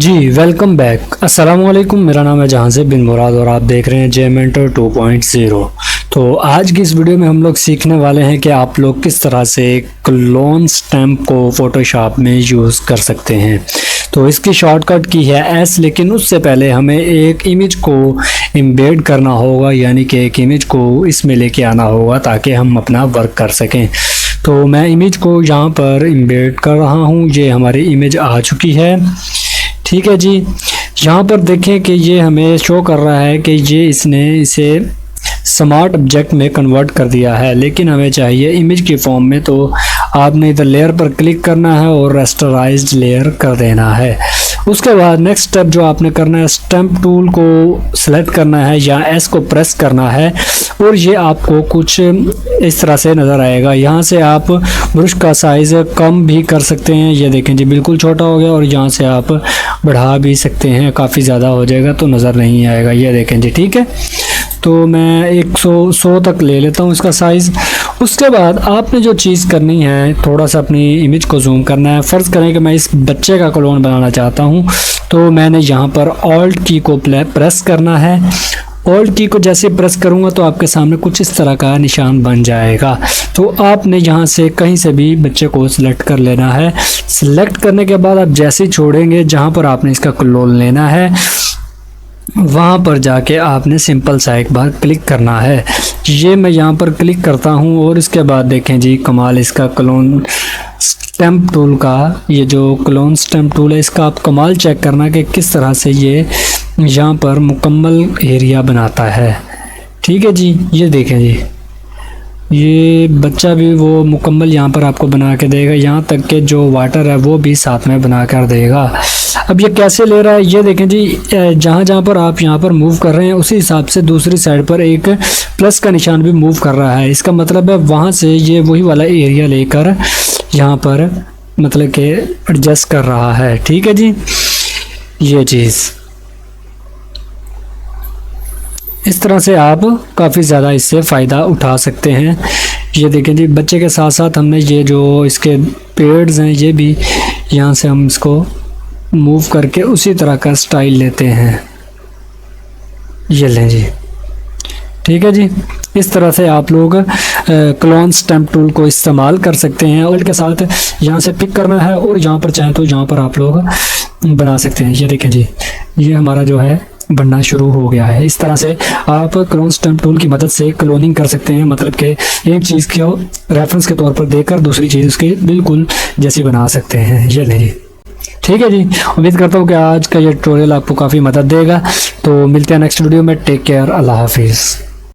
जी welcome back. अस्सलाम वालेकुम। मेरा नाम है जहांज़ेब बिन मुराद और आप देख रहे हैं जेमेंटर 2.0। तो आज की इस वीडियो में हम लोग सीखने वाले हैं कि आप लोग किस तरह से क्लोन स्टैम्प को फ़ोटोशॉप में यूज़ कर सकते हैं। तो इसकी शॉर्टकट की है एस, लेकिन उससे पहले हमें एक इमेज को एम्बेड करना होगा, यानी कि एक इमेज को इसमें लेके आना होगा ताकि हम अपना वर्क कर सकें। तो मैं इमेज को यहाँ पर एम्बेड कर रहा हूँ। ये हमारी इमेज आ चुकी है, ठीक है जी। यहाँ पर देखें कि ये हमें शो कर रहा है कि ये इसने इसे स्मार्ट ऑब्जेक्ट में कन्वर्ट कर दिया है, लेकिन हमें चाहिए इमेज की फॉर्म में। तो आपने इधर लेयर पर क्लिक करना है और रेस्टराइज्ड लेयर कर देना है। उसके बाद नेक्स्ट स्टेप जो आपने करना है, स्टैम्प टूल को सेलेक्ट करना है या एस को प्रेस करना है और ये आपको कुछ इस तरह से नज़र आएगा। यहाँ से आप ब्रश का साइज़ कम भी कर सकते हैं। ये देखें जी, बिल्कुल छोटा हो गया। और यहाँ से आप बढ़ा भी सकते हैं, काफ़ी ज़्यादा हो जाएगा तो नज़र नहीं आएगा। ये देखें जी, ठीक है। तो मैं 100 तक ले लेता हूँ इसका साइज़। उसके बाद आपने जो चीज़ करनी है, थोड़ा सा अपनी इमेज को जूम करना है। फ़र्ज़ करें कि मैं इस बच्चे का क्लोन बनाना चाहता हूँ, तो मैंने यहाँ पर ऑल्ट की को प्रेस करना है। ऑल्ट की को जैसे प्रेस करूँगा तो आपके सामने कुछ इस तरह का निशान बन जाएगा। तो आपने यहाँ से कहीं से भी बच्चे को सिलेक्ट कर लेना है। सिलेक्ट करने के बाद आप जैसे ही छोड़ेंगे, जहाँ पर आपने इसका क्लोन लेना है वहाँ पर जाके आपने सिंपल सा एक बार क्लिक करना है। ये मैं यहाँ पर क्लिक करता हूँ और इसके बाद देखें जी, कमाल इसका क्लोन स्टैम्प टूल का, ये जो क्लोन स्टैम्प टूल है इसका आप कमाल चेक करना कि किस तरह से ये यहाँ पर मुकम्मल एरिया बनाता है। ठीक है जी, ये देखें जी, ये बच्चा भी वो मुकम्मल यहाँ पर आपको बना के देगा। यहाँ तक कि जो वाटर है वो भी साथ में बना कर देगा। अब ये कैसे ले रहा है, ये देखें जी, जहाँ जहाँ पर आप यहाँ पर मूव कर रहे हैं उसी हिसाब से दूसरी साइड पर एक प्लस का निशान भी मूव कर रहा है। इसका मतलब है वहाँ से ये वही वाला एरिया लेकर यहाँ पर मतलब कि एडजस्ट कर रहा है। ठीक है जी, ये चीज़ इस तरह से आप काफ़ी ज़्यादा इससे फ़ायदा उठा सकते हैं। ये देखें जी, बच्चे के साथ साथ हमने ये जो इसके पेड्स हैं ये भी यहाँ से हम इसको मूव करके उसी तरह का स्टाइल लेते हैं। ये लें जी, ठीक है जी। इस तरह से आप लोग क्लोन स्टैम्प टूल को इस्तेमाल कर सकते हैं। ऑल्ट के साथ यहाँ से पिक करना है और यहाँ पर चाहें तो यहाँ पर आप लोग बना सकते हैं। ये देखें जी, ये हमारा जो है बनना शुरू हो गया है। इस तरह से आप क्लोन स्टैम्प टूल की मदद से क्लोनिंग कर सकते हैं, मतलब कि एक चीज़ को रेफरेंस के तौर पर देकर दूसरी चीज़ उसके बिल्कुल जैसी बना सकते हैं। ये नहीं, ठीक है जी। उम्मीद करता हूँ कि आज का ये ट्यूटोरियल आपको काफ़ी मदद देगा। तो मिलते हैं नेक्स्ट वीडियो में। टेक केयर, अल्लाह हाफिज़।